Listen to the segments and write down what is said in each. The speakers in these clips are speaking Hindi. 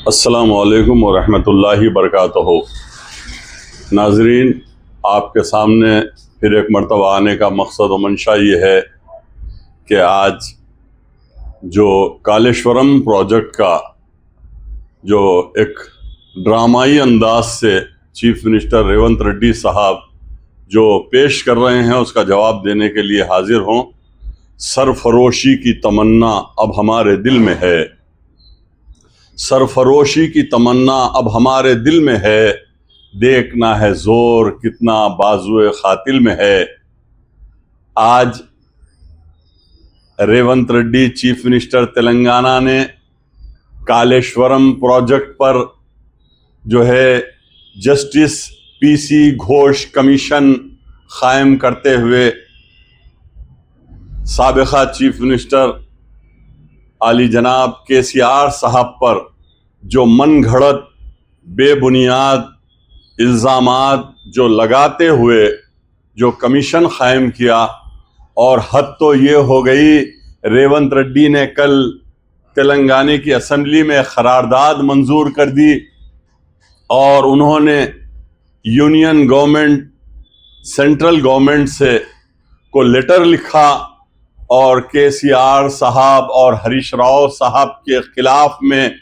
अस्सलामुअलैकुम वरहमतुल्लाहि वबरकातुहू। नाजरीन, आपके सामने फिर एक मरतबा आने का मकसद व मंशा ये है कि आज जो कालेश्वरम प्रोजेक्ट का जो एक ड्रामाई अंदाज से चीफ मिनिस्टर रेवंत रेड्डी साहब जो पेश कर रहे हैं उसका जवाब देने के लिए हाजिर हों। सरफरोशी की तमन्ना अब हमारे दिल में है, सरफरोशी की तमन्ना अब हमारे दिल में है, देखना है जोर कितना बाजुए खातिल में है। आज रेवंत रेड्डी चीफ मिनिस्टर तेलंगाना ने कालेश्वरम प्रोजेक्ट पर जो है जस्टिस पीसी घोष कमीशन कायम करते हुए साबिका चीफ मिनिस्टर आली जनाब केसीआर साहब पर जो मन घड़त बेबुनियाद इल्ज़ामात जो लगाते हुए जो कमीशन कायम किया, और हद तो ये हो गई, रेवंत रेड्डी ने कल तेलंगाना की असेंबली में करारदाद मंजूर कर दी और उन्होंने यूनियन गवर्नमेंट सेंट्रल गवर्नमेंट से को लेटर लिखा और केसीआर साहब और हरीश राव साहब के खिलाफ में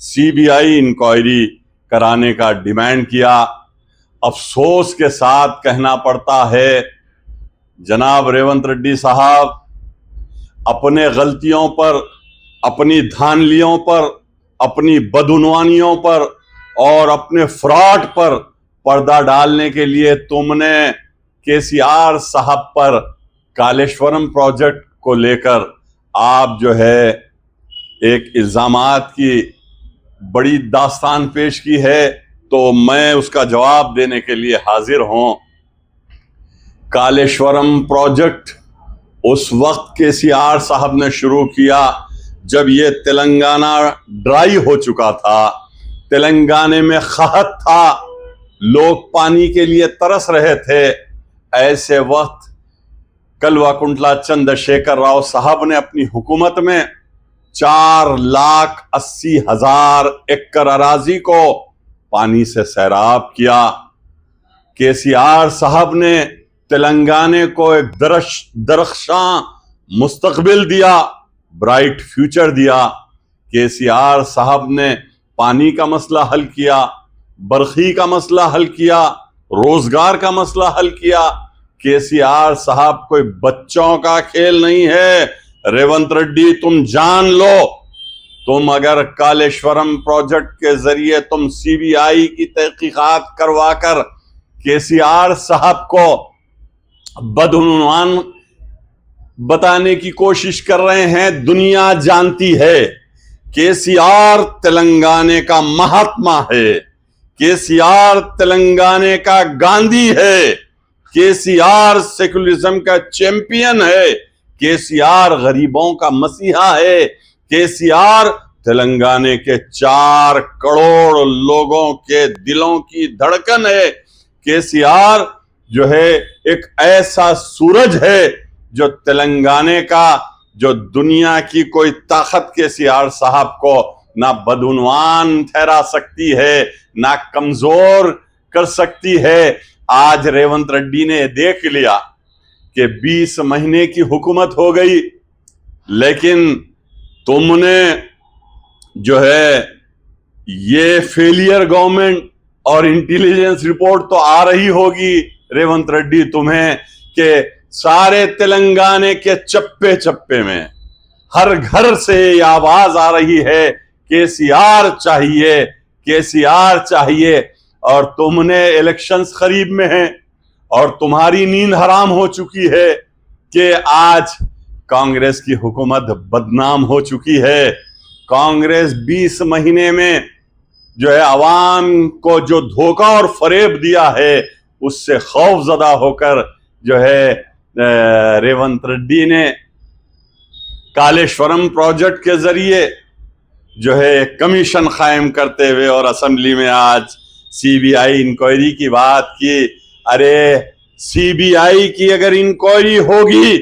सीबीआई इंक्वायरी कराने का डिमांड किया। अफसोस के साथ कहना पड़ता है जनाब रेवंत रेड्डी साहब अपने गलतियों पर, अपनी धांधलियों पर, अपनी बदउनवानियों पर और अपने फ्रॉड पर पर्दा डालने के लिए तुमने केसीआर साहब पर कालेश्वरम प्रोजेक्ट को लेकर आप जो है एक इल्ज़ामात की बड़ी दास्तान पेश की है, तो मैं उसका जवाब देने के लिए हाजिर हूं। कालेश्वरम प्रोजेक्ट उस वक्त केसीआर साहब ने शुरू किया जब ये तेलंगाना ड्राई हो चुका था, तेलंगाना में खहत था, लोग पानी के लिए तरस रहे थे। ऐसे वक्त कल्वाकुंतला चंद्रशेखर राव साहब ने अपनी हुकूमत में 4,80,000 एकड़ अराजी को पानी से सैराब किया। केसीआर साहब ने तेलंगाना को एक दरख्शां मुस्तकबिल दिया, ब्राइट फ्यूचर दिया। केसीआर साहब ने पानी का मसला हल किया, बरखी का मसला हल किया, रोजगार का मसला हल किया। केसीआर साहब कोई बच्चों का खेल नहीं है। रेवंत रेड्डी तुम जान लो, तुम अगर कालेश्वरम प्रोजेक्ट के जरिए तुम सीबीआई की तहकीकात करवाकर केसीआर साहब को बदउनवान बताने की कोशिश कर रहे हैं, दुनिया जानती है केसीआर तेलंगाना का महात्मा है, केसीआर तेलंगाना का गांधी है, केसीआर सेकुलरिज्म का चैंपियन है, केसीआर गरीबों का मसीहा है, केसीआर तेलंगाना के 4 करोड़ लोगों के दिलों की धड़कन है। केसीआर जो है एक ऐसा सूरज है जो तेलंगाना का, जो दुनिया की कोई ताकत केसीआर साहब को ना बदउनवान ठहरा सकती है, ना कमजोर कर सकती है। आज रेवंत रेड्डी ने देख लिया कि 20 महीने की हुकूमत हो गई, लेकिन तुमने जो है ये फेलियर गवर्नमेंट, और इंटेलिजेंस रिपोर्ट तो आ रही होगी रेवंत रेड्डी तुम्हें कि सारे तेलंगाना के चप्पे चप्पे में हर घर से ये आवाज आ रही है केसीआर चाहिए, केसीआर चाहिए। और तुमने इलेक्शंस करीब में हैं और तुम्हारी नींद हराम हो चुकी है कि आज कांग्रेस की हुकूमत बदनाम हो चुकी है। कांग्रेस 20 महीने में जो है अवाम को जो धोखा और फरेब दिया है उससे खौफजदा होकर जो है रेवंत रेड्डी ने कालेश्वरम प्रोजेक्ट के जरिए जो है कमीशन कायम करते हुए और असेंबली में आज सीबीआई इंक्वायरी की बात की। अरे सीबीआई की अगर इंक्वायरी होगी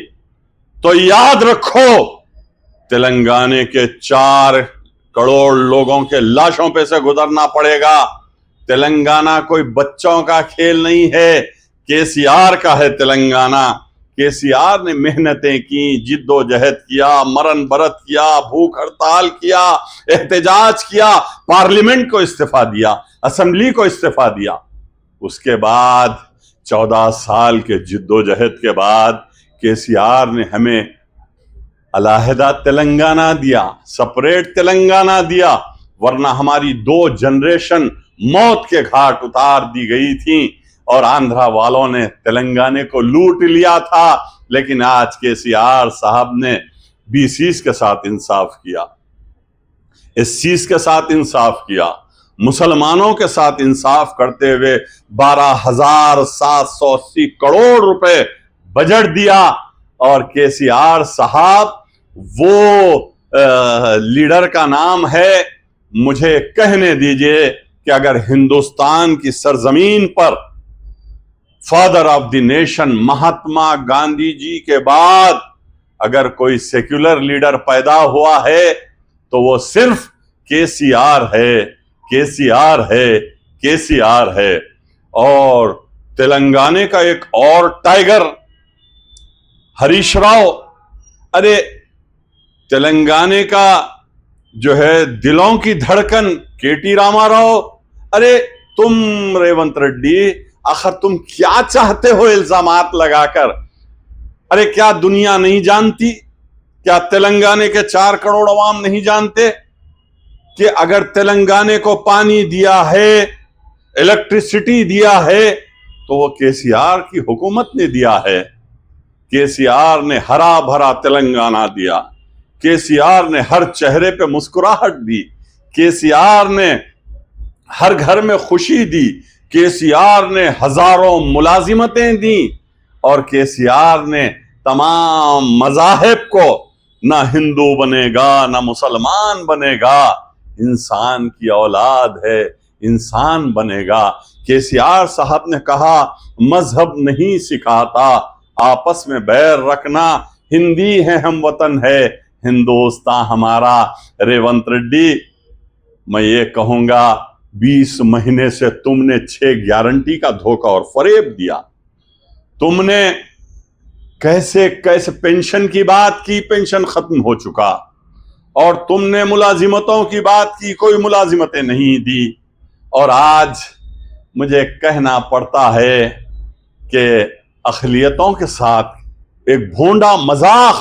तो याद रखो तेलंगाना के 4 करोड़ लोगों के लाशों पे से गुजरना पड़ेगा। तेलंगाना कोई बच्चों का खेल नहीं है, केसीआर का है तेलंगाना। केसीआर ने मेहनतें की, जिद्दोजहद किया, मरण बरत किया, भूख हड़ताल किया, एहतजाज किया, पार्लियामेंट को इस्तीफा दिया, असेंबली को इस्तीफा दिया। उसके बाद 14 साल के जिद्दोजहद के बाद केसीआर ने हमें अलहदा तेलंगाना दिया, सेपरेट तेलंगाना दिया, वरना हमारी 2 जनरेशन मौत के घाट उतार दी गई थी और आंध्रा वालों ने तेलंगाना को लूट लिया था। लेकिन आज केसीआर साहब ने बीसीस के साथ इंसाफ किया, एससीस के साथ इंसाफ किया, मुसलमानों के साथ इंसाफ करते हुए 12,780 करोड़ रुपए बजट दिया। और केसीआर साहब वो लीडर का नाम है, मुझे कहने दीजिए कि अगर हिंदुस्तान की सरजमीन पर father of the nation Mahatma Gandhi ji के बाद अगर कोई सेक्युलर लीडर पैदा हुआ है तो वो सिर्फ केसीआर है, केसीआर है, केसीआर है। और तेलंगाना का एक और टाइगर हरीश राव, अरे तेलंगाना का जो है दिलों की धड़कन केटी रामाराव, अरे तुम रेवंत रेड्डी, आखिर तुम क्या चाहते हो इल्जामात लगाकर? अरे क्या दुनिया नहीं जानती, क्या तेलंगाना के 4 करोड़ अवाम नहीं जानते कि अगर तेलंगाना को पानी दिया है, इलेक्ट्रिसिटी दिया है तो वो केसीआर की हुकूमत ने दिया है। केसीआर ने हरा भरा तेलंगाना दिया, केसीआर ने हर चेहरे पे मुस्कुराहट दी, केसीआर ने हर घर में खुशी दी, केसीआर ने हजारों मुलाजिमतें दी और केसीआर ने तमाम मजाहिब को, ना हिंदू बनेगा ना मुसलमान बनेगा, इंसान की औलाद है, इंसान बनेगा। केसीआर साहब ने कहा मजहब नहीं सिखाता, आपस में बैर रखना, हिंदी है हम वतन है, हिंदुस्तान हमारा। रेवंत रेड्डी, मैं ये कहूंगा 20 महीने से तुमने 6 गारंटी का धोखा और फरेब दिया। तुमने कैसे कैसे पेंशन की बात की, पेंशन खत्म हो चुका, और तुमने मुलाजिमतों की बात की, कोई मुलाजिमतें नहीं दी। और आज मुझे कहना पड़ता है कि अक़लियतों के साथ एक भोंडा मजाक,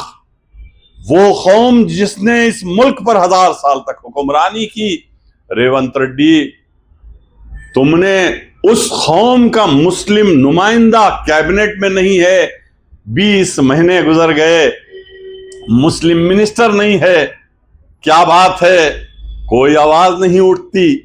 वो कौम जिसने इस मुल्क पर 1000 साल तक हुक्मरानी की, रेवंत रेड्डी तुमने उस कौम का मुस्लिम नुमाइंदा कैबिनेट में नहीं है, 20 महीने गुजर गए, मुस्लिम मिनिस्टर नहीं है। क्या बात है, कोई आवाज नहीं उठती,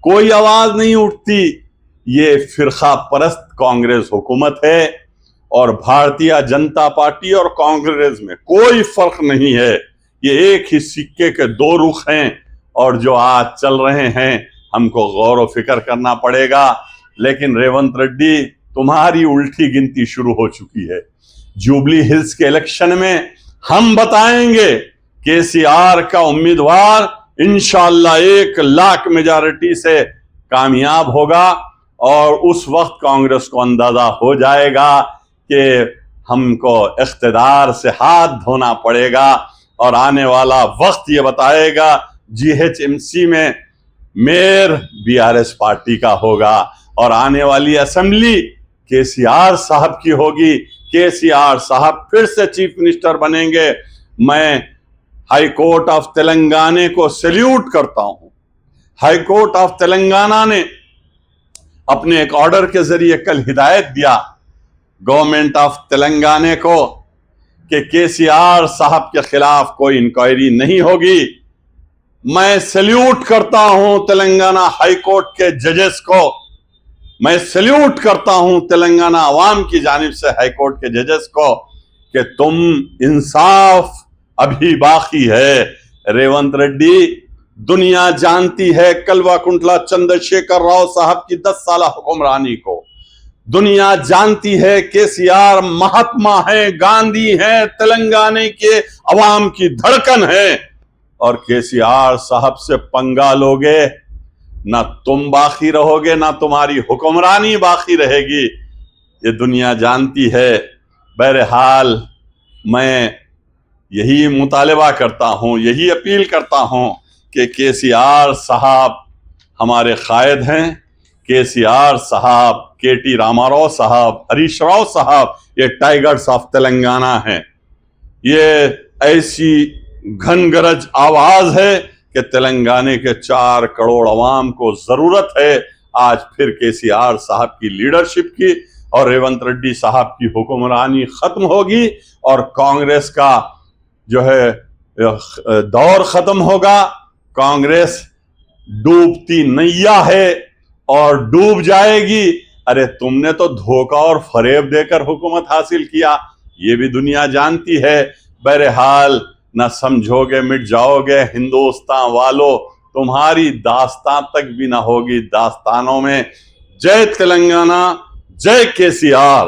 कोई आवाज नहीं उठती। ये फिरका परस्त कांग्रेस हुकूमत है और भारतीय जनता पार्टी और कांग्रेस में कोई फर्क नहीं है। ये एक ही सिक्के के 2 रुख हैं और जो आज चल रहे हैं हमको गौर व फिक्र करना पड़ेगा। लेकिन रेवंत रेड्डी, तुम्हारी उल्टी गिनती शुरू हो चुकी है। जुबली हिल्स के इलेक्शन में हम बताएंगे केसीआर का उम्मीदवार इंशाअल्लाह 1 लाख मेजॉरिटी से कामयाब होगा और उस वक्त कांग्रेस को अंदाजा हो जाएगा कि हमको इख्तिदार से हाथ धोना पड़ेगा और आने वाला वक्त ये बताएगा जीएचएमसी में मेयर बीआरएस पार्टी का होगा और आने वाली असेंबली केसीआर साहब की होगी। केसीआर साहब फिर से चीफ मिनिस्टर बनेंगे। मैं हाई कोर्ट ऑफ तेलंगाना को सैल्यूट करता हूं। हाई कोर्ट ऑफ तेलंगाना ने अपने एक ऑर्डर के जरिए कल हिदायत दिया गवर्नमेंट ऑफ तेलंगाना को कि केसीआर साहब के खिलाफ कोई इंक्वायरी नहीं होगी। मैं सैल्यूट करता हूं तेलंगाना हाई कोर्ट के जजेस को, मैं सैल्यूट करता हूं तेलंगाना अवाम की जानिब से हाई कोर्ट के जजेस को कि तुम इंसाफ अभी बाकी है। रेवंत रेड्डी, दुनिया जानती है कल्वाकुंतला चंद्रशेखर राव साहब की 10 साल हुक्मरानी को। दुनिया जानती है केसीआर महात्मा है, गांधी है, तेलंगाना के अवाम की धड़कन है। और केसीआर साहब से पंगा लोगे, ना तुम बाकी रहोगे ना तुम्हारी हुक्मरानी बाकी रहेगी, ये दुनिया जानती है। बहरहाल मैं यही मुतालबा करता हूँ, यही अपील करता हूँ कि केसीआर साहब हमारे कायद हैं। केसीआर साहब, केटी रामाराव साहब, हरीश राव साहब, ये टाइगर्स ऑफ तेलंगाना हैं। ये ऐसी घनगरज आवाज है कि तेलंगाना के 4 करोड़ अवाम को जरूरत है आज फिर केसीआर साहब की लीडरशिप की, और रेवंत रेड्डी साहब की हुक्मरानी खत्म होगी और कांग्रेस का जो है दौर खत्म होगा। कांग्रेस डूबती नैया है और डूब जाएगी। अरे तुमने तो धोखा और फरेब देकर हुकूमत हासिल किया, ये भी दुनिया जानती है। बहरहाल ना समझोगे मिट जाओगे हिंदुस्तान वालों, तुम्हारी दास्तान तक भी ना होगी दास्तानों में। जय तेलंगाना, जय केसीआर।